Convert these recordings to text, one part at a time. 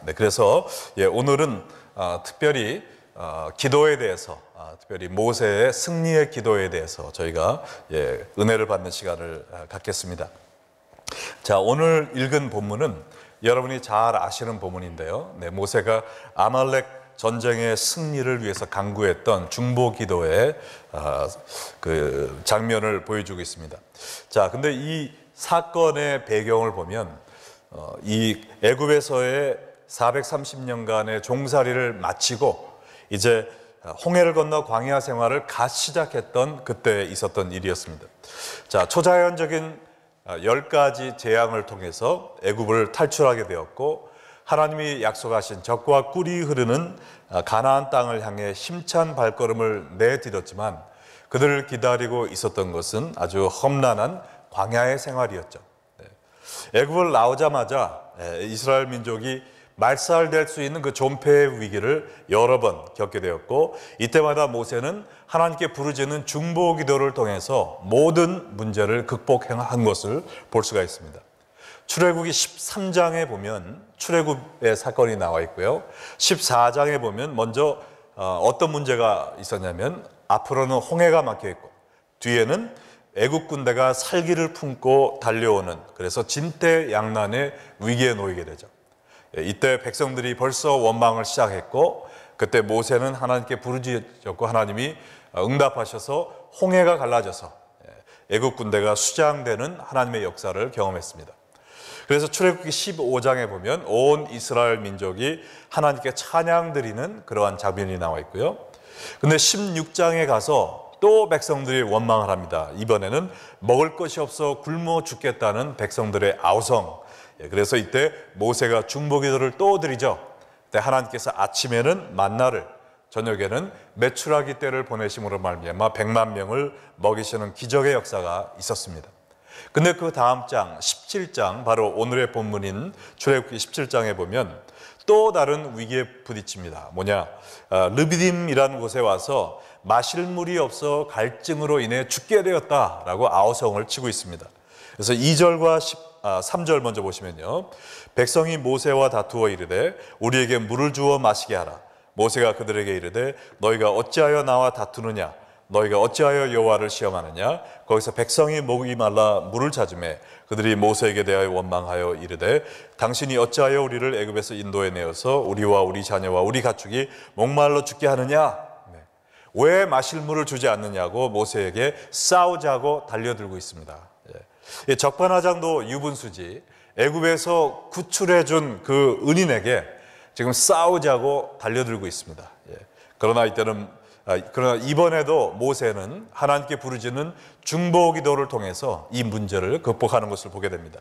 네, 그래서 오늘은 특별히 기도에 대해서, 특별히 모세의 승리의 기도에 대해서 저희가 은혜를 받는 시간을 갖겠습니다. 자, 오늘 읽은 본문은 여러분이 잘 아시는 본문인데요. 네, 모세가 아말렉 전쟁의 승리를 위해서 간구했던 중보 기도의 그 장면을 보여주고 있습니다. 자, 근데 이 사건의 배경을 보면 이 애굽에서의 430년간의 종살이를 마치고 이제 홍해를 건너 광야 생활을 갓 시작했던 그때 있었던 일이었습니다. 자, 초자연적인 10가지 재앙을 통해서 애굽을 탈출하게 되었고, 하나님이 약속하신 젖과 꿀이 흐르는 가나안 땅을 향해 힘찬 발걸음을 내디뎠지만 그들을 기다리고 있었던 것은 아주 험난한 광야의 생활이었죠. 애굽을 나오자마자 이스라엘 민족이 말살될 수 있는 그 존폐의 위기를 여러 번 겪게 되었고, 이때마다 모세는 하나님께 부르짖는 중보 기도를 통해서 모든 문제를 극복한 것을 볼 수가 있습니다. 출애굽기 13장에 보면 출애굽의 사건이 나와 있고요, 14장에 보면 먼저 어떤 문제가 있었냐면 앞으로는 홍해가 막혀 있고 뒤에는 애굽 군대가 살기를 품고 달려오는, 그래서 진퇴양난의 위기에 놓이게 되죠. 이때 백성들이 벌써 원망을 시작했고, 그때 모세는 하나님께 부르짖었고 하나님이 응답하셔서 홍해가 갈라져서 애굽 군대가 수장되는 하나님의 역사를 경험했습니다. 그래서 출애굽기 15장에 보면 온 이스라엘 민족이 하나님께 찬양 드리는 그러한 장면이 나와 있고요. 근데 16장에 가서 또 백성들이 원망을 합니다. 이번에는 먹을 것이 없어 굶어 죽겠다는 백성들의 아우성. 그래서 이때 모세가 중보기도를 또 드리죠. 그때 하나님께서 아침에는 만나를, 저녁에는 메추라기 떼를 보내심으로 말미암아 100만 명을 먹이시는 기적의 역사가 있었습니다. 근데 그 다음 장 17장, 바로 오늘의 본문인 출애굽기 17장에 보면 또 다른 위기에 부딪힙니다. 뭐냐, 르비딤이라는 곳에 와서 마실 물이 없어 갈증으로 인해 죽게 되었다라고 아우성을 치고 있습니다. 그래서 2절과 3절 먼저 보시면요, 백성이 모세와 다투어 이르되 우리에게 물을 주어 마시게 하라. 모세가 그들에게 이르되 너희가 어찌하여 나와 다투느냐, 너희가 어찌하여 여호와를 시험하느냐. 거기서 백성이 목이 말라 물을 찾으매 그들이 모세에게 대하여 원망하여 이르되 당신이 어찌하여 우리를 애굽에서 인도해 내어서 우리와 우리 자녀와 우리 가축이 목말라 죽게 하느냐. 왜 마실 물을 주지 않느냐고 모세에게 싸우자고 달려들고 있습니다. 적반하장도 유분수지, 애굽에서 구출해 준 그 은인에게 지금 싸우자고 달려들고 있습니다. 그러나 이번에도 모세는 하나님께 부르짖는 중보 기도를 통해서 이 문제를 극복하는 것을 보게 됩니다.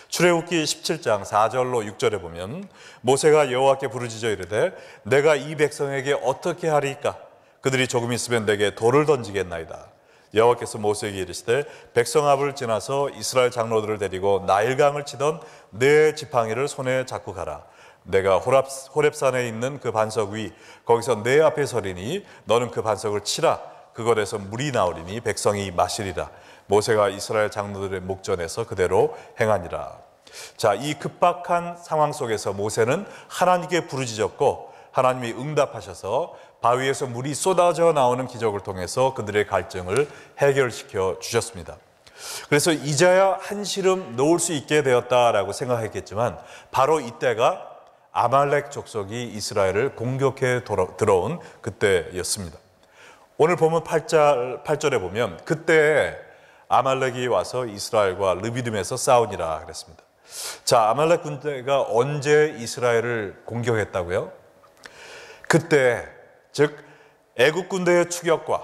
출애굽기 17장 4절로 6절에 보면 모세가 여호와께 부르짖어 이르되 내가 이 백성에게 어떻게 하리이까? 그들이 조금 있으면 내게 돌을 던지겠나이다. 여호와께서 모세에게 이르시되 백성 앞을 지나서 이스라엘 장로들을 데리고 나일강을 치던 네 지팡이를 손에 잡고 가라. 내가 호렙산에 있는 그 반석 위 거기서 내 앞에 서리니 너는 그 반석을 치라. 그곳에서 물이 나오리니 백성이 마시리라. 모세가 이스라엘 장로들의 목전에서 그대로 행하니라. 자, 이 급박한 상황 속에서 모세는 하나님께 부르짖었고 하나님이 응답하셔서 바위에서 물이 쏟아져 나오는 기적을 통해서 그들의 갈증을 해결시켜 주셨습니다. 그래서 이제야 한시름 놓을 수 있게 되었다라고 생각했겠지만 바로 이때가 아말렉 족속이 이스라엘을 공격해 들어온 그때였습니다. 오늘 보면 8절에 보면 그때 아말렉이 와서 이스라엘과 르비딤에서 싸우니라 그랬습니다. 자, 아말렉 군대가 언제 이스라엘을 공격했다고요? 그때, 즉 애국 군대의 추격과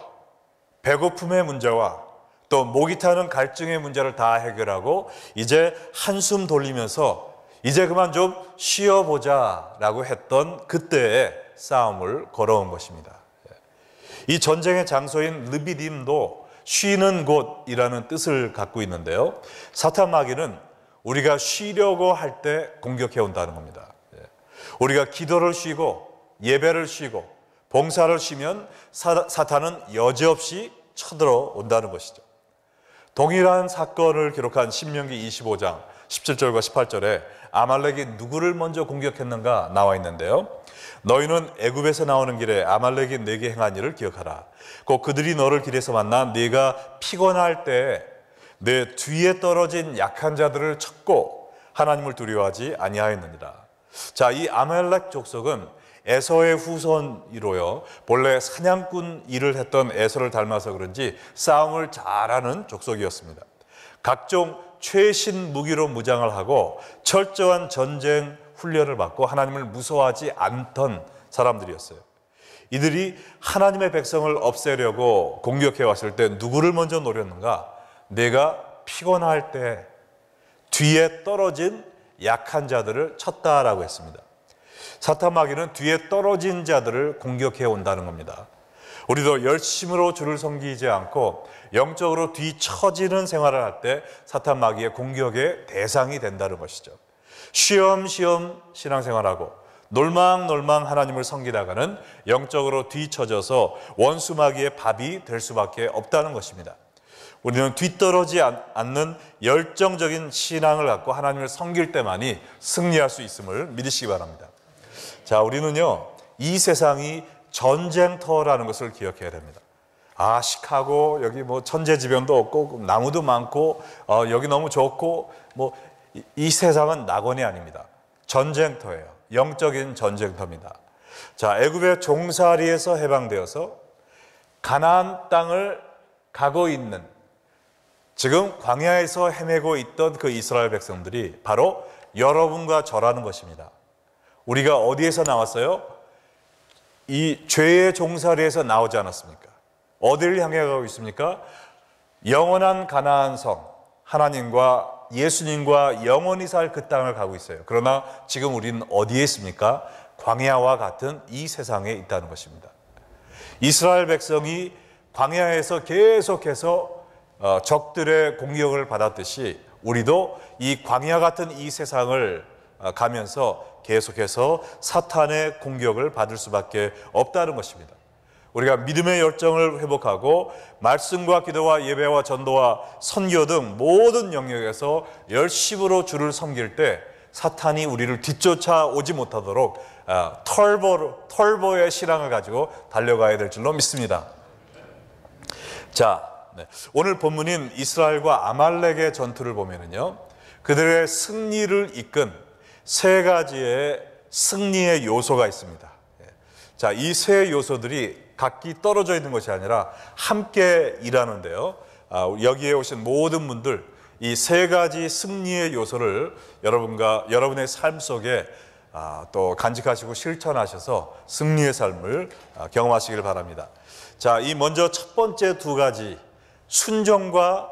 배고픔의 문제와 또 목이 타는 갈증의 문제를 다 해결하고 이제 한숨 돌리면서 이제 그만 좀 쉬어보자 라고 했던 그때의 싸움을 걸어온 것입니다. 이 전쟁의 장소인 르비딤도 쉬는 곳이라는 뜻을 갖고 있는데요, 사탄 마귀는 우리가 쉬려고 할 때 공격해 온다는 겁니다. 우리가 기도를 쉬고 예배를 쉬고 봉사를 쉬면 사탄은 여지없이 쳐들어온다는 것이죠. 동일한 사건을 기록한 신명기 25장 17절과 18절에 아말렉이 누구를 먼저 공격했는가 나와 있는데요. 너희는 애굽에서 나오는 길에 아말렉이 네게 행한 일을 기억하라. 곧 그들이 너를 길에서 만나 네가 피곤할 때 내 뒤에 떨어진 약한 자들을 쳤고 하나님을 두려워하지 아니하였느니라. 자, 이 아말렉 족속은 에서의 후손이로요, 본래 사냥꾼 일을 했던 에서를 닮아서 그런지 싸움을 잘하는 족속이었습니다. 각종 최신 무기로 무장을 하고 철저한 전쟁 훈련을 받고 하나님을 무서워하지 않던 사람들이었어요. 이들이 하나님의 백성을 없애려고 공격해 왔을 때 누구를 먼저 노렸는가? 내가 피곤할 때 뒤에 떨어진 약한 자들을 쳤다라고 했습니다. 사탄 마귀는 뒤에 떨어진 자들을 공격해 온다는 겁니다. 우리도 열심으로 주를 섬기지 않고 영적으로 뒤처지는 생활을 할 때 사탄 마귀의 공격의 대상이 된다는 것이죠. 쉬엄쉬엄 신앙생활하고 놀망놀망 하나님을 섬기다가는 영적으로 뒤처져서 원수 마귀의 밥이 될 수밖에 없다는 것입니다. 우리는 뒤떨어지지 않는 열정적인 신앙을 갖고 하나님을 섬길 때만이 승리할 수 있음을 믿으시기 바랍니다. 자, 우리는요, 이 세상이 전쟁터라는 것을 기억해야 됩니다. 아, 시카고 여기 뭐 천재지변도 없고 나무도 많고 여기 너무 좋고 뭐 이 세상은 낙원이 아닙니다. 전쟁터예요. 영적인 전쟁터입니다. 자, 애굽의 종살이에서 해방되어서 가나안 땅을 가고 있는, 지금 광야에서 헤매고 있던 그 이스라엘 백성들이 바로 여러분과 저라는 것입니다. 우리가 어디에서 나왔어요? 이 죄의 종살이에서 나오지 않았습니까? 어디를 향해 가고 있습니까? 영원한 가나안 성, 하나님과 예수님과 영원히 살 그 땅을 가고 있어요. 그러나 지금 우리는 어디에 있습니까? 광야와 같은 이 세상에 있다는 것입니다. 이스라엘 백성이 광야에서 계속해서 적들의 공격을 받았듯이 우리도 이 광야 같은 이 세상을 가면서 계속해서 사탄의 공격을 받을 수밖에 없다는 것입니다. 우리가 믿음의 열정을 회복하고 말씀과 기도와 예배와 전도와 선교 등 모든 영역에서 열심으로 주를 섬길 때 사탄이 우리를 뒤쫓아 오지 못하도록 털보의 신앙을 가지고 달려가야 될 줄로 믿습니다. 자, 오늘 본문인 이스라엘과 아말렉의 전투를 보면은요, 그들의 승리를 이끈 세 가지의 승리의 요소가 있습니다. 자, 이 세 요소들이 각기 떨어져 있는 것이 아니라 함께 일하는데요. 여기에 오신 모든 분들 이 세 가지 승리의 요소를 여러분의 삶 속에 또 간직하시고 실천하셔서 승리의 삶을 경험하시길 바랍니다. 자, 이 먼저 첫 번째 두 가지 순종과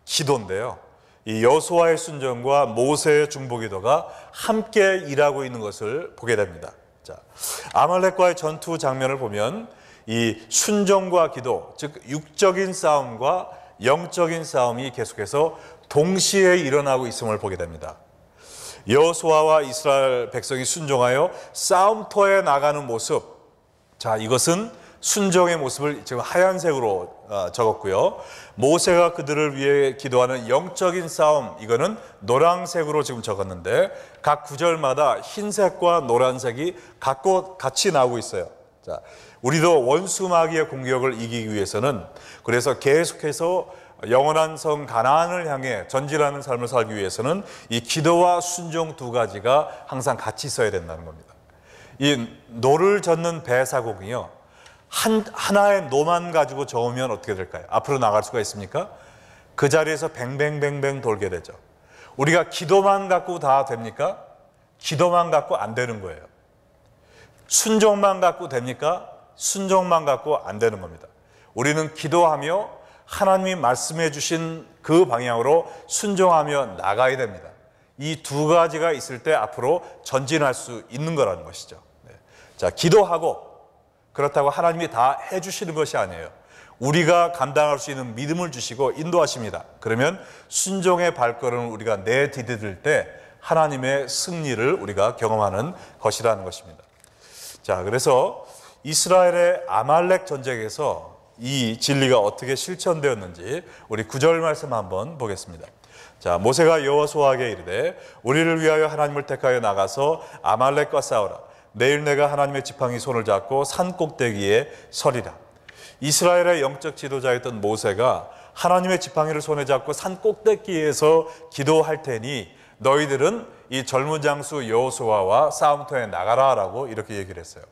기도인데요. 이 여호수아의 순종과 모세의 중보기도가 함께 일하고 있는 것을 보게 됩니다. 자, 아말렉과의 전투 장면을 보면 이 순종과 기도, 즉 육적인 싸움과 영적인 싸움이 계속해서 동시에 일어나고 있음을 보게 됩니다. 여호수아와 이스라엘 백성이 순종하여 싸움터에 나가는 모습, 자, 이것은 순종의 모습을 지금 하얀색으로 적었고요. 모세가 그들을 위해 기도하는 영적인 싸움, 이거는 노란색으로 지금 적었는데 각 구절마다 흰색과 노란색이 같이 나오고 있어요. 자, 우리도 원수 마귀의 공격을 이기기 위해서는 그래서 계속해서 영원한 성 가나안을 향해 전진하는 삶을 살기 위해서는 이 기도와 순종 두 가지가 항상 같이 있어야 된다는 겁니다. 이 노를 젓는 배사공이요, 하나의 노만 가지고 저으면 어떻게 될까요? 앞으로 나갈 수가 있습니까? 그 자리에서 뱅뱅뱅뱅 돌게 되죠. 우리가 기도만 갖고 다 됩니까? 기도만 갖고 안 되는 거예요. 순종만 갖고 됩니까? 순종만 갖고 안 되는 겁니다. 우리는 기도하며 하나님이 말씀해 주신 그 방향으로 순종하며 나가야 됩니다. 이 두 가지가 있을 때 앞으로 전진할 수 있는 거라는 것이죠. 자, 기도하고 그렇다고 하나님이 다 해주시는 것이 아니에요. 우리가 감당할 수 있는 믿음을 주시고 인도하십니다. 그러면 순종의 발걸음을 우리가 내디딜 때 하나님의 승리를 우리가 경험하는 것이라는 것입니다. 자, 그래서 이스라엘의 아말렉 전쟁에서 이 진리가 어떻게 실천되었는지 우리 9절 말씀 한번 보겠습니다. 자, 모세가 여호수아에게 이르되 우리를 위하여 하나님을 택하여 나가서 아말렉과 싸우라. 내일 내가 하나님의 지팡이 손을 잡고 산 꼭대기에 서리라. 이스라엘의 영적 지도자였던 모세가 하나님의 지팡이를 손에 잡고 산 꼭대기에서 기도할 테니 너희들은 이 젊은 장수 여호수아와 싸움터에 나가라라고 이렇게 얘기를 했어요.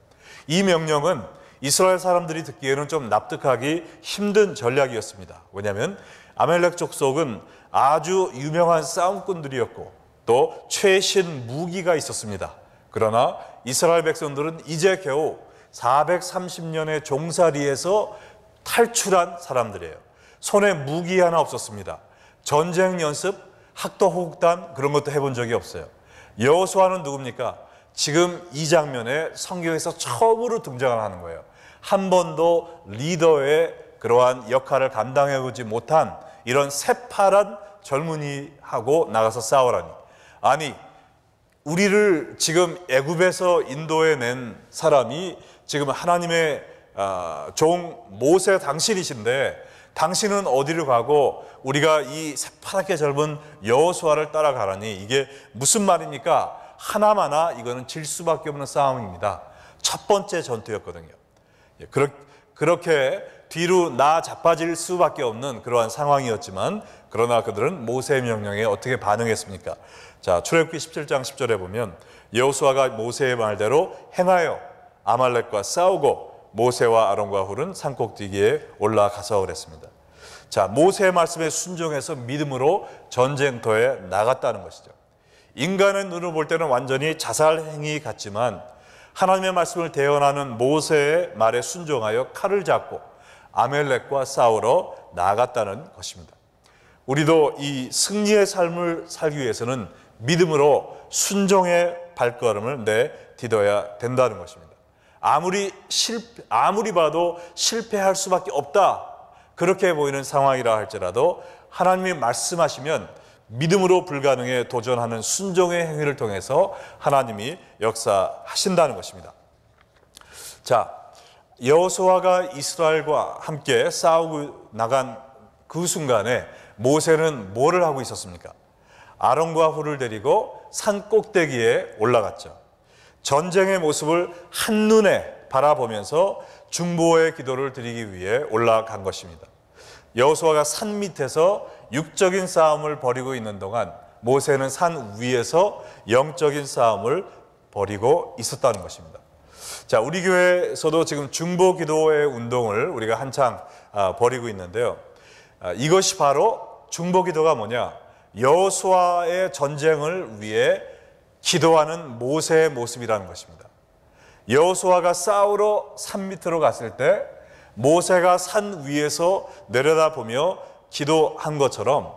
이 명령은 이스라엘 사람들이 듣기에는 좀 납득하기 힘든 전략이었습니다. 왜냐하면 아말렉 족속은 아주 유명한 싸움꾼들이었고 또 최신 무기가 있었습니다. 그러나 이스라엘 백성들은 이제 겨우 430년의 종살이에서 탈출한 사람들이에요. 손에 무기 하나 없었습니다. 전쟁 연습, 학도호국단 그런 것도 해본 적이 없어요. 여호수아는 누굽니까? 지금 이 장면에 성경에서 처음으로 등장을 하는 거예요. 한 번도 리더의 그러한 역할을 감당해보지 못한 이런 새파란 젊은이하고 나가서 싸우라니. 아니, 우리를 지금 애굽에서 인도해 낸 사람이 지금 하나님의 종 모세 당신이신데 당신은 어디를 가고 우리가 이 새파랗게 젊은 여호수아를 따라가라니 이게 무슨 말입니까? 하나마나 이거는 질 수밖에 없는 싸움입니다. 첫 번째 전투였거든요. 그렇게 뒤로 자빠질 수밖에 없는 그러한 상황이었지만 그러나 그들은 모세의 명령에 어떻게 반응했습니까? 자, 출애굽기 17장 10절에 보면 여호수아가 모세의 말대로 행하여 아말렉과 싸우고 모세와 아론과 훌은 산꼭대기에 올라가서 그랬습니다. 자, 모세의 말씀에 순종해서 믿음으로 전쟁터에 나갔다는 것이죠. 인간의 눈으로 볼 때는 완전히 자살 행위 같지만 하나님의 말씀을 대언하는 모세의 말에 순종하여 칼을 잡고 아말렉과 싸우러 나갔다는 것입니다. 우리도 이 승리의 삶을 살기 위해서는 믿음으로 순종의 발걸음을 내딛어야 된다는 것입니다. 아무리 봐도 실패할 수밖에 없다 그렇게 보이는 상황이라 할지라도 하나님이 말씀하시면 믿음으로 불가능에 도전하는 순종의 행위를 통해서 하나님이 역사하신다는 것입니다. 자, 여호수아가 이스라엘과 함께 싸우고 나간 그 순간에 모세는 뭐를 하고 있었습니까? 아론과 훌을 데리고 산 꼭대기에 올라갔죠. 전쟁의 모습을 한눈에 바라보면서 중보의 기도를 드리기 위해 올라간 것입니다. 여호수아가 산 밑에서 육적인 싸움을 벌이고 있는 동안 모세는 산 위에서 영적인 싸움을 벌이고 있었다는 것입니다. 자, 우리 교회에서도 지금 중보 기도의 운동을 우리가 한창 벌이고 있는데요. 이것이 바로 중보 기도가 뭐냐? 여호수아의 전쟁을 위해 기도하는 모세의 모습이라는 것입니다. 여호수아가 싸우러 산 밑으로 갔을 때 모세가 산 위에서 내려다보며 기도한 것처럼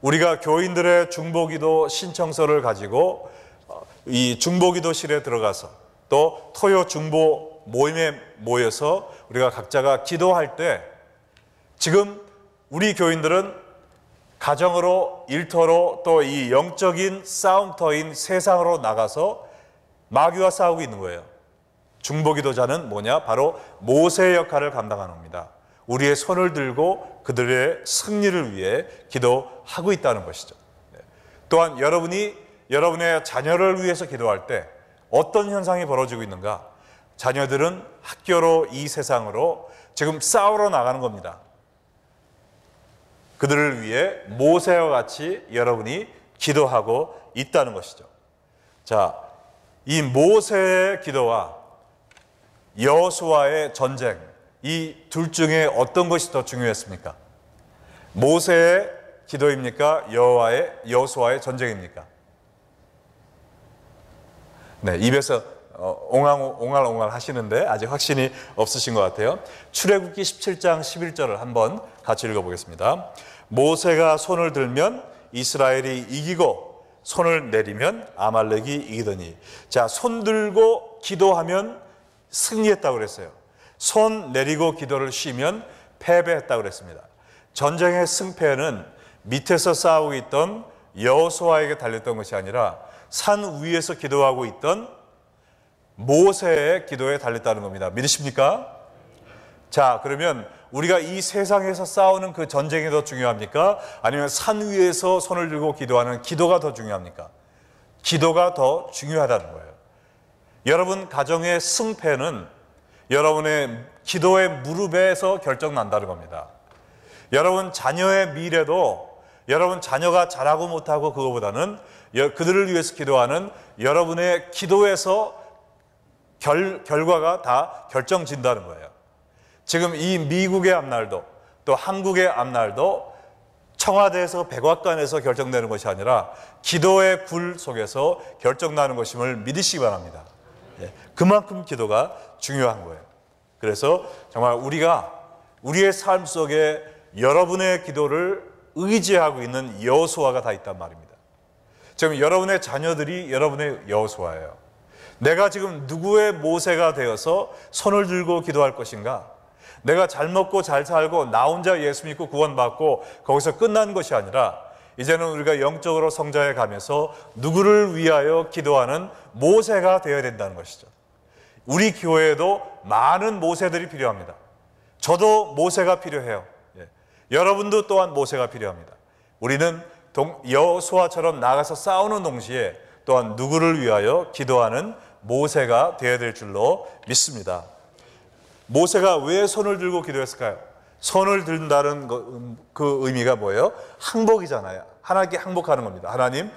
우리가 교인들의 중보기도 신청서를 가지고 이 중보기도실에 들어가서 또 토요 중보 모임에 모여서 우리가 각자가 기도할 때 지금 우리 교인들은 가정으로 일터로 또 이 영적인 싸움터인 세상으로 나가서 마귀와 싸우고 있는 거예요. 중보기도자는 뭐냐? 바로 모세의 역할을 감당하는 겁니다. 우리의 손을 들고 그들의 승리를 위해 기도하고 있다는 것이죠. 또한 여러분이 여러분의 자녀를 위해서 기도할 때 어떤 현상이 벌어지고 있는가? 자녀들은 학교로 이 세상으로 지금 싸우러 나가는 겁니다. 그들을 위해 모세와 같이 여러분이 기도하고 있다는 것이죠. 자, 이 모세의 기도와 여호수아의 전쟁, 이 둘 중에 어떤 것이 더 중요했습니까? 모세의 기도입니까? 여호수아의 전쟁입니까? 네, 입에서 옹알옹알 하시는데 아직 확신이 없으신 것 같아요. 출애굽기 17장 11절을 한번 같이 읽어보겠습니다. 모세가 손을 들면 이스라엘이 이기고 손을 내리면 아말렉이 이기더니. 자, 손 들고 기도하면 승리했다고 그랬어요. 손 내리고 기도를 쉬면 패배했다고 그랬습니다. 전쟁의 승패는 밑에서 싸우고 있던 여호수아에게 달렸던 것이 아니라 산 위에서 기도하고 있던 모세의 기도에 달렸다는 겁니다. 믿으십니까? 자, 그러면 우리가 이 세상에서 싸우는 그 전쟁이 더 중요합니까? 아니면 산 위에서 손을 들고 기도하는 기도가 더 중요합니까? 기도가 더 중요하다는 거예요. 여러분 가정의 승패는 여러분의 기도의 무릎에서 결정난다는 겁니다. 여러분 자녀의 미래도 여러분 자녀가 잘하고 못하고 그거보다는 그들을 위해서 기도하는 여러분의 기도에서 결과가 다 결정진다는 거예요. 지금 이 미국의 앞날도 또 한국의 앞날도 청와대에서 백악관에서 결정되는 것이 아니라 기도의 불 속에서 결정나는 것임을 믿으시기 바랍니다. 그만큼 기도가 중요한 거예요. 그래서 정말 우리가 우리의 삶 속에 여러분의 기도를 의지하고 있는 여호수아가 다 있단 말입니다. 지금 여러분의 자녀들이 여러분의 여호수아예요. 내가 지금 누구의 모세가 되어서 손을 들고 기도할 것인가? 내가 잘 먹고 잘 살고 나 혼자 예수 믿고 구원받고 거기서 끝난 것이 아니라 이제는 우리가 영적으로 성장해 가면서 누구를 위하여 기도하는 모세가 되어야 된다는 것이죠. 우리 교회에도 많은 모세들이 필요합니다. 저도 모세가 필요해요. 여러분도 또한 모세가 필요합니다. 우리는 여호수아처럼 나가서 싸우는 동시에 또한 누구를 위하여 기도하는 모세가 되어야 될 줄로 믿습니다. 모세가 왜 손을 들고 기도했을까요? 손을 든다는 그 의미가 뭐예요? 항복이잖아요. 하나님께 항복하는 겁니다. 하나님,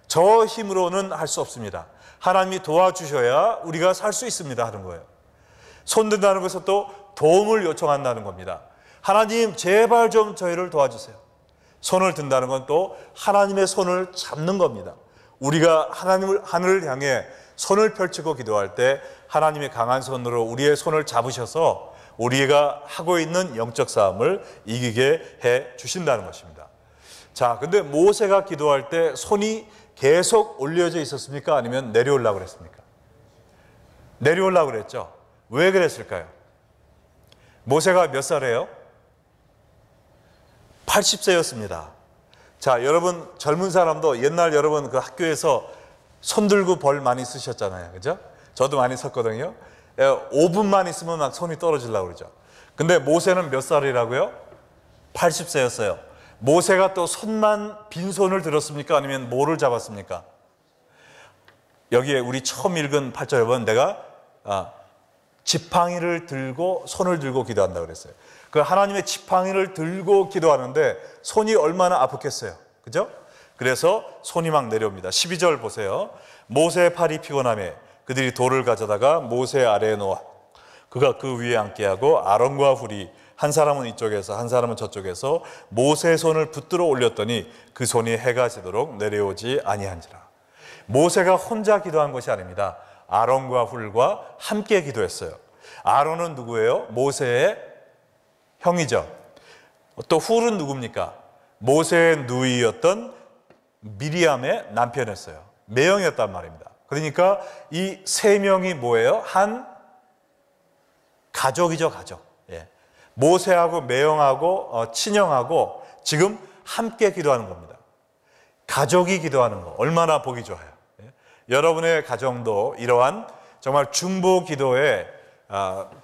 저 힘으로는 할 수 없습니다. 하나님이 도와주셔야 우리가 살 수 있습니다 하는 거예요. 손 든다는 것은 또 도움을 요청한다는 겁니다. 하나님 제발 좀 저희를 도와주세요. 손을 든다는 건 또 하나님의 손을 잡는 겁니다. 우리가 하늘을 향해 손을 펼치고 기도할 때 하나님의 강한 손으로 우리의 손을 잡으셔서 우리가 하고 있는 영적 싸움을 이기게 해 주신다는 것입니다. 자, 근데 모세가 기도할 때 손이 계속 올려져 있었습니까? 아니면 내려오려고 그랬습니까? 내려오려고 그랬죠. 왜 그랬을까요? 모세가 몇 살이에요? 80세였습니다. 자, 여러분 젊은 사람도 옛날 여러분 그 학교에서 손 들고 벌 많이 쓰셨잖아요. 그죠? 저도 많이 썼거든요. 5분만 있으면 막 손이 떨어지려고 그러죠. 근데 모세는 몇 살이라고요? 80세였어요. 모세가 또 빈손을 들었습니까? 아니면 뭐를 잡았습니까? 여기에 우리 처음 읽은 8절에 보면 내가 지팡이를 들고 손을 들고 기도한다고 그랬어요. 그 하나님의 지팡이를 들고 기도하는데 손이 얼마나 아프겠어요. 그죠? 그래서 손이 막 내려옵니다. 12절 보세요. 모세의 팔이 피곤하며 그들이 돌을 가져다가 모세 아래에 놓아 그가 그 위에 앉게 하고 아론과 훌이 한 사람은 이쪽에서 한 사람은 저쪽에서 모세의 손을 붙들어 올렸더니 그 손이 해가 지도록 내려오지 아니한지라. 모세가 혼자 기도한 것이 아닙니다. 아론과 훌과 함께 기도했어요. 아론은 누구예요? 모세의 형이죠. 또 훌은 누굽니까? 모세의 누이였던 미리암의 남편이었어요. 매형이었단 말입니다. 그러니까 이 세 명이 뭐예요? 한 가족이죠, 가족. 모세하고 매형하고 친형하고 지금 함께 기도하는 겁니다. 가족이 기도하는 거 얼마나 보기 좋아요. 여러분의 가정도 이러한 정말 중보 기도의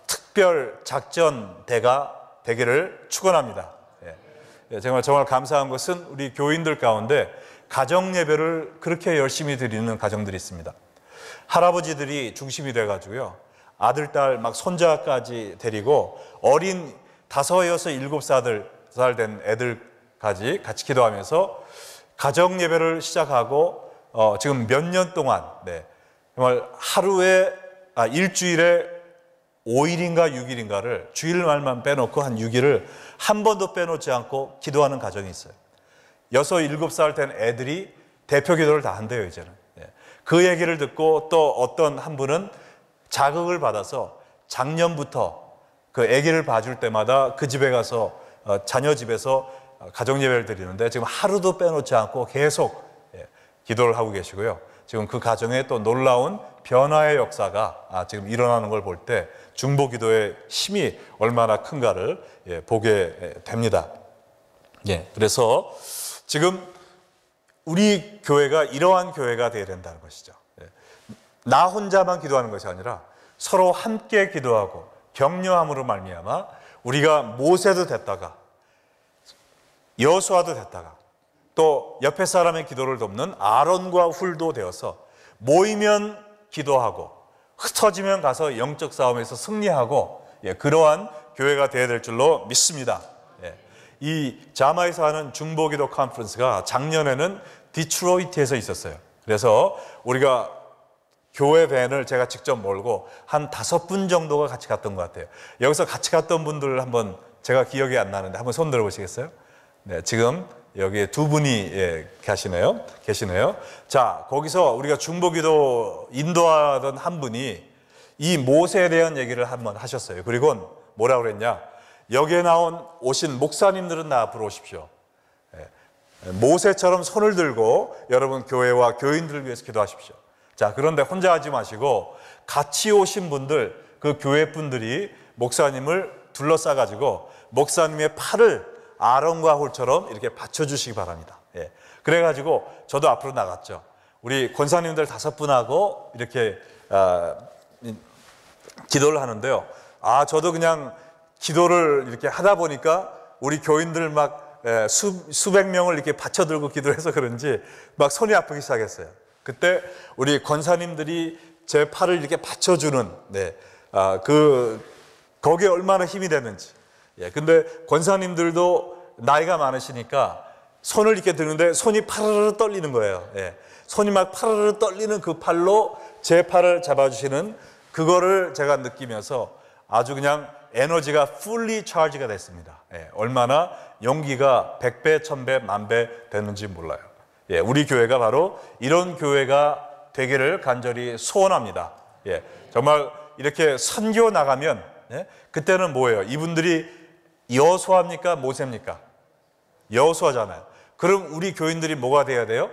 특별 작전대가 되기를 축원합니다. 정말 감사한 것은 우리 교인들 가운데 가정 예배를 그렇게 열심히 드리는 가정들이 있습니다. 할아버지들이 중심이 돼가지고요. 아들, 딸, 막 손자까지 데리고 어린 5, 6, 7살 된 애들까지 같이 기도하면서 가정 예배를 시작하고 지금 몇 년 동안 정말 하루에 일주일에 5일인가 6일인가를 주일날만 빼놓고 한 6일을 한 번도 빼놓지 않고 기도하는 가정이 있어요. 6, 7살 된 애들이 대표 기도를 다 한대요, 이제는. 그 얘기를 듣고 또 어떤 한 분은 자극을 받아서 작년부터 그 아기를 봐줄 때마다 그 집에 가서 자녀 집에서 가정 예배를 드리는데 지금 하루도 빼놓지 않고 계속 기도를 하고 계시고요. 지금 그 가정에 또 놀라운 변화의 역사가 지금 일어나는 걸 볼 때 중보 기도의 힘이 얼마나 큰가를 보게 됩니다. 그래서 지금 우리 교회가 이러한 교회가 되어야 된다는 것이죠. 나 혼자만 기도하는 것이 아니라 서로 함께 기도하고 격려함으로 말미암아 우리가 모세도 됐다가 여호수아도 됐다가 또 옆에 사람의 기도를 돕는 아론과 훌도 되어서 모이면 기도하고 흩어지면 가서 영적 싸움에서 승리하고 그러한 교회가 되어야 될 줄로 믿습니다. 이 자마에서 하는 중보기도 컨퍼런스가 작년에는 디트로이트에서 있었어요. 그래서 우리가 교회 밴을 제가 직접 몰고 한 5분 정도가 같이 갔던 것 같아요. 여기서 같이 갔던 분들 한번 제가 기억이 안 나는데 한번 손 들어보시겠어요? 네, 지금 여기에 2분이 계시네요. 자, 거기서 우리가 중보기도 인도하던 한 분이 이 모세에 대한 얘기를 한번 하셨어요. 그리고 뭐라고 그랬냐? 여기에 오신 목사님들은 나 앞으로 오십시오. 모세처럼 손을 들고 여러분 교회와 교인들을 위해서 기도하십시오. 자, 그런데 혼자 하지 마시고 같이 오신 분들, 그 교회 분들이 목사님을 둘러싸가지고 목사님의 팔을 아론과 홀처럼 이렇게 받쳐주시기 바랍니다. 그래가지고 저도 앞으로 나갔죠. 우리 권사님들 5분하고 이렇게 기도를 하는데요. 저도 그냥 기도를 이렇게 하다 보니까 우리 교인들 막 수백 명을 이렇게 받쳐들고 기도해서 그런지 막 손이 아프기 시작했어요. 그때 우리 권사님들이 제 팔을 이렇게 받쳐주는 거기에 얼마나 힘이 되는지. 근데 권사님들도 나이가 많으시니까 손을 이렇게 드는데 손이 파르르 떨리는 거예요. 손이 막 파르르 떨리는 그 팔로 제 팔을 잡아주시는 그거를 제가 느끼면서 아주 그냥 에너지가 fully charge가 됐습니다. 얼마나 용기가 100배, 1000배, 10,000배 됐는지 몰라요. 우리 교회가 바로 이런 교회가 되기를 간절히 소원합니다. 정말 이렇게 선교 나가면 그때는 뭐예요? 이분들이 여호수아입니까? 모세입니까? 여호수아잖아요. 그럼 우리 교인들이 뭐가 돼야 돼요?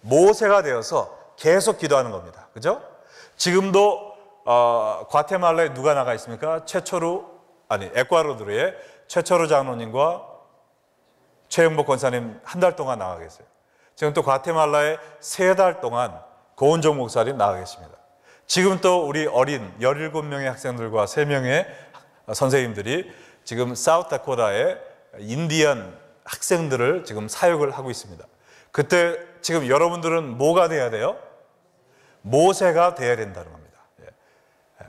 모세가 되어서 계속 기도하는 겁니다. 그죠? 지금도 과테말라에 누가 나가 있습니까? 에콰도르의 최초로 장로님과 최영복 권사님 한 달 동안 나가 계세요. 지금 또 과테말라에 3달 동안 고은종 목사님 나가 계십니다. 지금 또 우리 어린 17명의 학생들과 3명의 선생님들이 지금 사우스다코타의 인디언 학생들을 지금 사역을 하고 있습니다. 그때 지금 여러분들은 뭐가 돼야 돼요? 모세가 돼야 된다는 겁니다.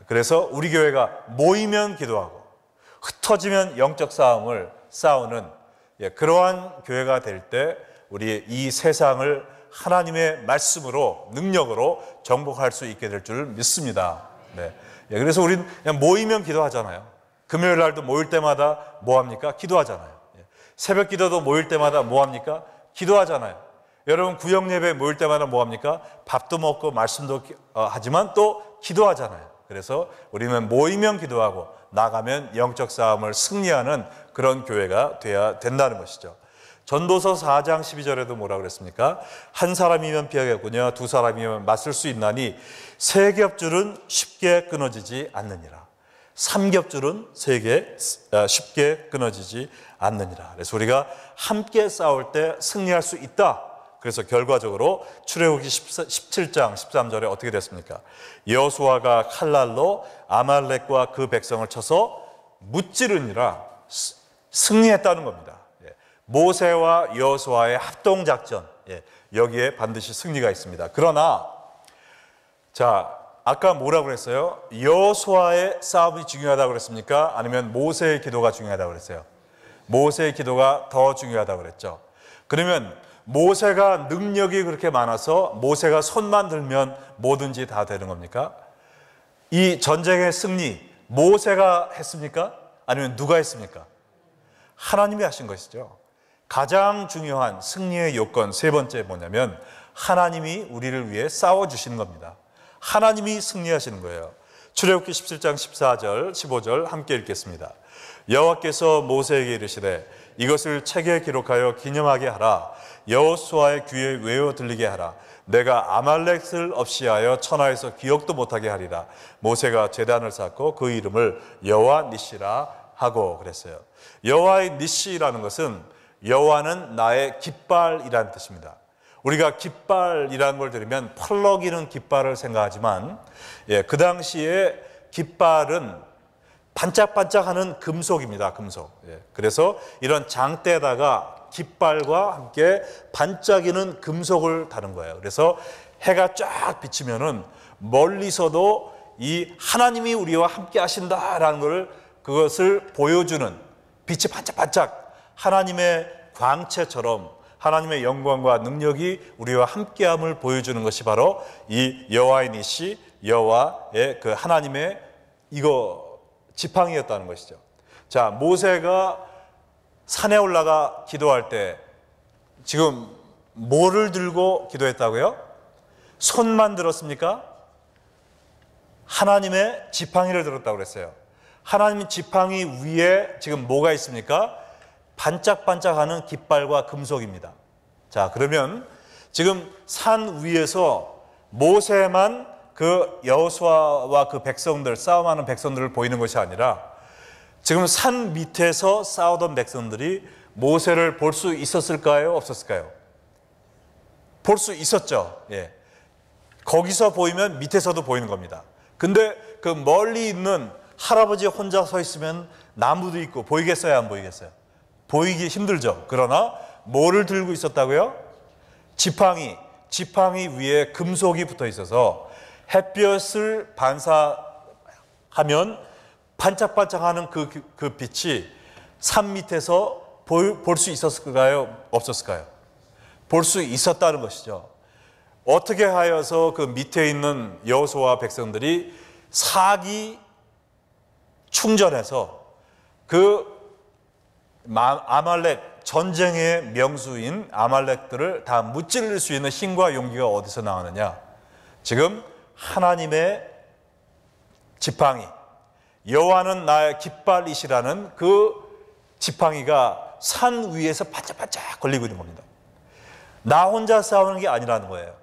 그래서 우리 교회가 모이면 기도하고 흩어지면 영적 싸움을 싸우는 그러한 교회가 될 때 우리 이 세상을 하나님의 말씀으로 능력으로 정복할 수 있게 될 줄 믿습니다. 그래서 우리는 그냥 모이면 기도하잖아요. 금요일 날도 모일 때마다 뭐합니까? 기도하잖아요. 새벽 기도도 모일 때마다 뭐합니까? 기도하잖아요. 여러분 구역 예배 모일 때마다 뭐합니까? 밥도 먹고 말씀도 하지만 또 기도하잖아요. 그래서 우리는 모이면 기도하고 나가면 영적 싸움을 승리하는 그런 교회가 돼야 된다는 것이죠. 전도서 4장 12절에도 뭐라고 그랬습니까? 한 사람이면 피하겠거니와 2사람이면 맞설 수 있나니 3겹줄은 쉽게 끊어지지 않느니라. 3겹줄은 쉽게 끊어지지 않느니라. 그래서 우리가 함께 싸울 때 승리할 수 있다. 그래서 결과적으로 출애굽기 17장 13절에 어떻게 됐습니까? 여호수아가 칼날로 아말렉과 그 백성을 쳐서 무찌르니라 승리했다는 겁니다. 모세와 여호수아의 합동작전, 여기에 반드시 승리가 있습니다. 그러나 자, 아까 뭐라고 그랬어요? 여호수아의 싸움이 중요하다고 그랬습니까? 아니면 모세의 기도가 중요하다고 그랬어요? 모세의 기도가 더 중요하다고 그랬죠. 그러면 모세가 능력이 그렇게 많아서 모세가 손만 들면 뭐든지 다 되는 겁니까? 이 전쟁의 승리 모세가 했습니까? 아니면 누가 했습니까? 하나님이 하신 것이죠. 가장 중요한 승리의 요건 3번째 뭐냐면 하나님이 우리를 위해 싸워주시는 겁니다. 하나님이 승리하시는 거예요. 출애굽기 17장 14절 15절 함께 읽겠습니다. 여호와께서 모세에게 이르시되 이것을 책에 기록하여 기념하게 하라. 여호수아의 귀에 외워 들리게 하라. 내가 아말렉을 없이 하여 천하에서 기억도 못하게 하리라. 모세가 제단을 쌓고 그 이름을 여호와 니시라 하고 그랬어요. 여호와의 니시라는 것은 여호와는 나의 깃발이라는 뜻입니다. 우리가 깃발이라는 걸 들으면 펄럭이는 깃발을 생각하지만 그 당시에 깃발은 반짝반짝하는 금속입니다. 금속. 예. 그래서 이런 장대에다가 깃발과 함께 반짝이는 금속을 다는 거예요. 그래서 해가 쫙 비치면은 멀리서도 이 하나님이 우리와 함께 하신다라는 걸, 그것을 보여주는, 빛이 반짝반짝 하나님의 광채처럼 하나님의 영광과 능력이 우리와 함께함을 보여주는 것이 바로 이 여호와의 니시, 여호와의 그 하나님의 이거 지팡이였다는 것이죠. 자, 모세가 산에 올라가 기도할 때 지금 뭐를 들고 기도했다고요? 손만 들었습니까? 하나님의 지팡이를 들었다고 그랬어요. 하나님의 지팡이 위에 지금 뭐가 있습니까? 반짝반짝하는 깃발과 금속입니다. 자, 그러면 지금 산 위에서 모세만 그 여호수아와 그 백성들, 싸움하는 백성들을 보이는 것이 아니라 지금 산 밑에서 싸우던 백성들이 모세를 볼 수 있었을까요? 없었을까요? 볼 수 있었죠. 예. 거기서 보이면 밑에서도 보이는 겁니다. 근데 그 멀리 있는 할아버지 혼자 서 있으면 나무도 있고 보이겠어요? 안 보이겠어요? 보이기 힘들죠. 그러나 뭐를 들고 있었다고요? 지팡이. 지팡이 위에 금속이 붙어 있어서 햇볕을 반사하면 반짝반짝하는 그 빛이 산 밑에서 볼 수 있었을까요? 없었을까요? 볼 수 있었다는 것이죠. 어떻게 하여서 그 밑에 있는 여호수아 백성들이 사기 충전해서 그 아말렉, 전쟁의 명수인 아말렉들을 다 무찌를 수 있는 힘과 용기가 어디서 나오느냐? 지금 하나님의 지팡이, 여호와는 나의 깃발이시라는 그 지팡이가 산 위에서 반짝반짝 걸리고 있는 겁니다. 나 혼자 싸우는 게 아니라는 거예요.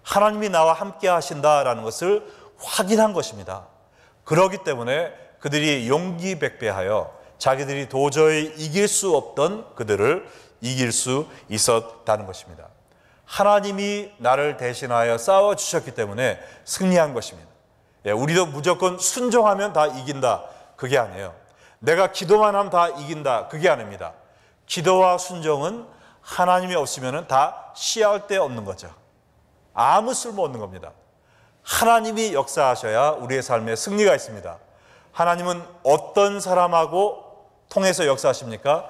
하나님이 나와 함께 하신다라는 것을 확인한 것입니다. 그렇기 때문에 그들이 용기백배하여 자기들이 도저히 이길 수 없던 그들을 이길 수 있었다는 것입니다. 하나님이 나를 대신하여 싸워주셨기 때문에 승리한 것입니다. 예, 우리도 무조건 순종하면 다 이긴다, 그게 아니에요. 내가 기도만 하면 다 이긴다, 그게 아닙니다. 기도와 순종은 하나님이 없으면 다 씨알 데 없는 거죠. 아무 쓸모 없는 겁니다. 하나님이 역사하셔야 우리의 삶에 승리가 있습니다. 하나님은 어떤 사람하고 통해서 역사하십니까?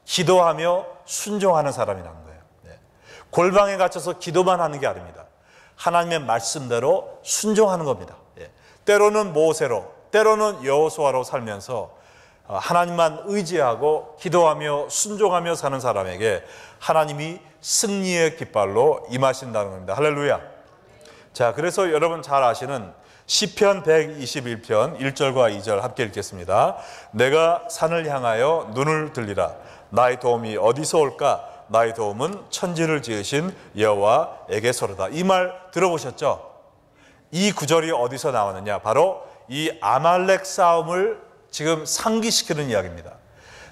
기도하며 순종하는 사람이라는 거예요. 네. 골방에 갇혀서 기도만 하는 게 아닙니다. 하나님의 말씀대로 순종하는 겁니다. 네. 때로는 모세로, 때로는 여호수아로 살면서 하나님만 의지하고 기도하며 순종하며 사는 사람에게 하나님이 승리의 깃발로 임하신다는 겁니다. 할렐루야. 자, 그래서 여러분 잘 아시는 시편 121편 1절과 2절 함께 읽겠습니다. 내가 산을 향하여 눈을 들리라. 나의 도움이 어디서 올까? 나의 도움은 천지를 지으신 여호와에게서로다. 이 말 들어보셨죠? 이 구절이 어디서 나오느냐? 바로 이 아말렉 싸움을 지금 상기시키는 이야기입니다.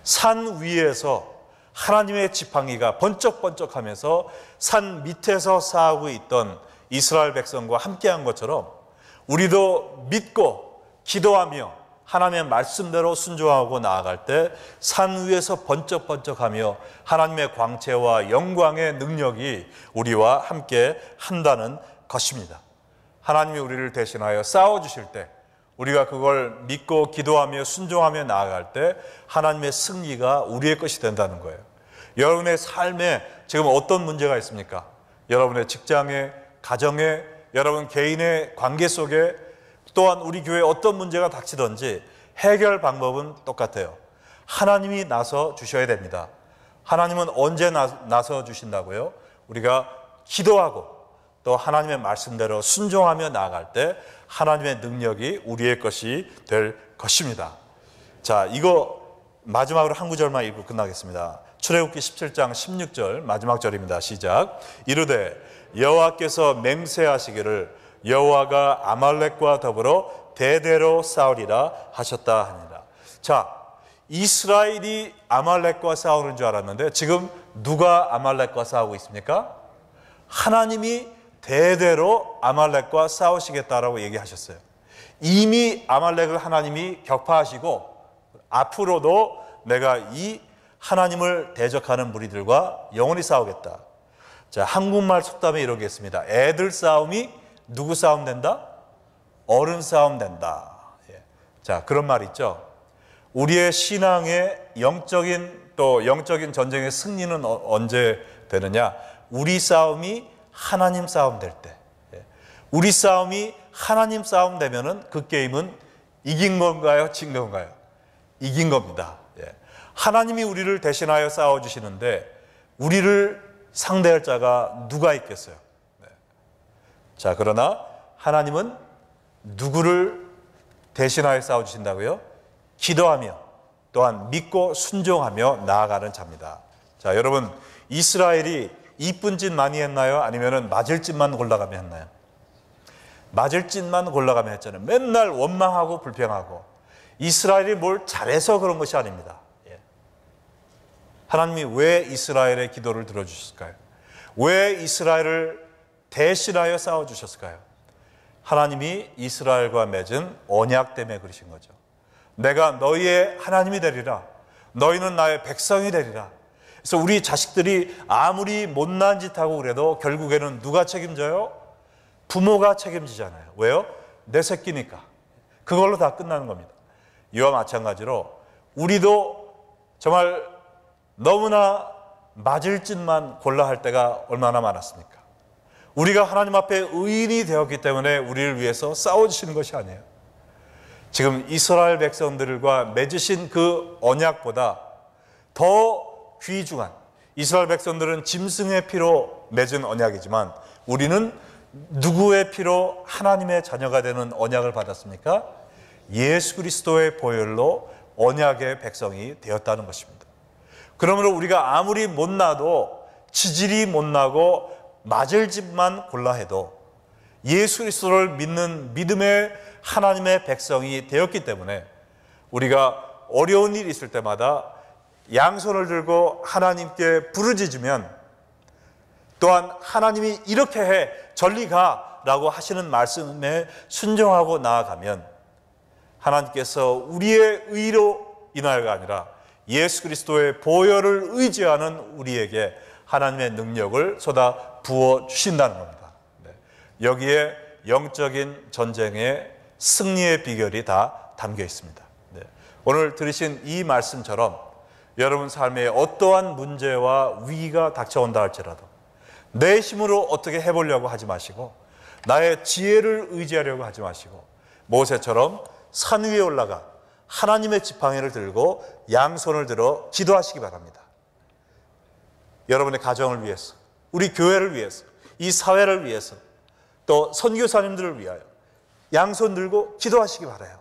산 위에서 하나님의 지팡이가 번쩍번쩍하면서 산 밑에서 싸우고 있던 이스라엘 백성과 함께한 것처럼 우리도 믿고 기도하며 하나님의 말씀대로 순종하고 나아갈 때 산 위에서 번쩍번쩍하며 하나님의 광채와 영광의 능력이 우리와 함께 한다는 것입니다. 하나님이 우리를 대신하여 싸워주실 때 우리가 그걸 믿고 기도하며 순종하며 나아갈 때 하나님의 승리가 우리의 것이 된다는 거예요. 여러분의 삶에 지금 어떤 문제가 있습니까? 여러분의 직장에, 가정에, 여러분 개인의 관계 속에, 또한 우리 교회에 어떤 문제가 닥치든지 해결 방법은 똑같아요. 하나님이 나서 주셔야 됩니다. 하나님은 언제 나서 주신다고요? 우리가 기도하고 또 하나님의 말씀대로 순종하며 나아갈 때 하나님의 능력이 우리의 것이 될 것입니다. 자, 이거 마지막으로 한 구절만 읽고 끝나겠습니다. 출애굽기 17장 16절 마지막 절입니다. 시작. 이르되 여호와께서 맹세하시기를 여호와가 아말렉과 더불어 대대로 싸우리라 하셨다 합니다. 자, 이스라엘이 아말렉과 싸우는 줄 알았는데 지금 누가 아말렉과 싸우고 있습니까? 하나님이 대대로 아말렉과 싸우시겠다라고 얘기하셨어요. 이미 아말렉을 하나님이 격파하시고 앞으로도 내가 이 하나님을 대적하는 무리들과 영원히 싸우겠다. 자, 한국말 속담에 이런 게 있습니다. 애들 싸움이 누구 싸움 된다? 어른 싸움 된다. 예. 자, 그런 말 있죠. 우리의 신앙의 영적인 전쟁의 승리는 언제 되느냐? 우리 싸움이 하나님 싸움 될 때. 예. 우리 싸움이 하나님 싸움 되면은 그 게임은 이긴 건가요? 진 건가요? 이긴 겁니다. 예. 하나님이 우리를 대신하여 싸워주시는데 우리를 상대할 자가 누가 있겠어요? 네. 자, 그러나 하나님은 누구를 대신하여 싸워주신다고요? 기도하며 또한 믿고 순종하며 나아가는 자입니다. 자, 여러분, 이스라엘이 이쁜 짓 많이 했나요? 아니면 맞을 짓만 골라가며 했나요? 맞을 짓만 골라가며 했잖아요. 맨날 원망하고 불평하고. 이스라엘이 뭘 잘해서 그런 것이 아닙니다. 하나님이 왜 이스라엘의 기도를 들어주셨을까요? 왜 이스라엘을 대신하여 싸워주셨을까요? 하나님이 이스라엘과 맺은 언약 때문에 그러신 거죠. 내가 너희의 하나님이 되리라. 너희는 나의 백성이 되리라. 그래서 우리 자식들이 아무리 못난 짓 하고 그래도 결국에는 누가 책임져요? 부모가 책임지잖아요. 왜요? 내 새끼니까. 그걸로 다 끝나는 겁니다. 이와 마찬가지로 우리도 정말 너무나 맞을 짓만 골라 할 때가 얼마나 많았습니까? 우리가 하나님 앞에 의인이 되었기 때문에 우리를 위해서 싸워주시는 것이 아니에요. 지금 이스라엘 백성들과 맺으신 그 언약보다 더 귀중한, 이스라엘 백성들은 짐승의 피로 맺은 언약이지만 우리는 누구의 피로 하나님의 자녀가 되는 언약을 받았습니까? 예수 그리스도의 보혈로 언약의 백성이 되었다는 것입니다. 그러므로 우리가 아무리 못나도, 지질이 못나고 맞을 짓만 골라 해도 예수 그리스도를 믿는 믿음의 하나님의 백성이 되었기 때문에 우리가 어려운 일이 있을 때마다 양손을 들고 하나님께 부르짖으면, 또한 하나님이 이렇게 해 절리 가라고 하시는 말씀에 순종하고 나아가면 하나님께서 우리의 의로 인하여가 아니라 예수 그리스도의 보혈을 의지하는 우리에게 하나님의 능력을 쏟아 부어 주신다는 겁니다. 여기에 영적인 전쟁의 승리의 비결이 다 담겨 있습니다. 오늘 들으신 이 말씀처럼 여러분 삶에 어떠한 문제와 위기가 닥쳐온다 할지라도 내 힘으로 어떻게 해보려고 하지 마시고 나의 지혜를 의지하려고 하지 마시고 모세처럼 산 위에 올라가 하나님의 지팡이를 들고 양손을 들어 기도하시기 바랍니다. 여러분의 가정을 위해서, 우리 교회를 위해서, 이 사회를 위해서, 또 선교사님들을 위하여 양손 들고 기도하시기 바라요.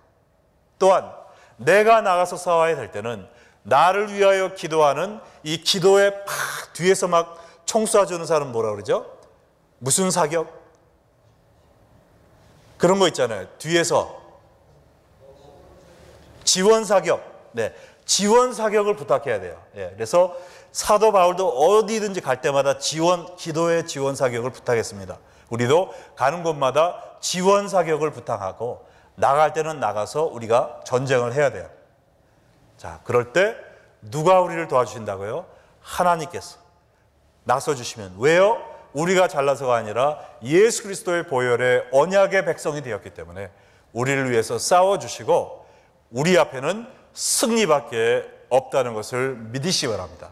또한 내가 나가서 싸워야 될 때는 나를 위하여 기도하는 이 기도에 팍 뒤에서 막 총 쏴주는 사람 뭐라 그러죠? 무슨 사격? 그런 거 있잖아요. 뒤에서 지원 사격. 네, 지원 사격을 부탁해야 돼요. 그래서 사도 바울도 어디든지 갈 때마다 기도의 지원 사격을 부탁했습니다. 우리도 가는 곳마다 지원 사격을 부탁하고 나갈 때는 나가서 우리가 전쟁을 해야 돼요. 자, 그럴 때 누가 우리를 도와주신다고요? 하나님께서 나서주시면. 왜요? 우리가 잘나서가 아니라 예수 그리스도의 보혈의 언약의 백성이 되었기 때문에 우리를 위해서 싸워주시고 우리 앞에는 승리밖에 없다는 것을 믿으시기 바랍니다.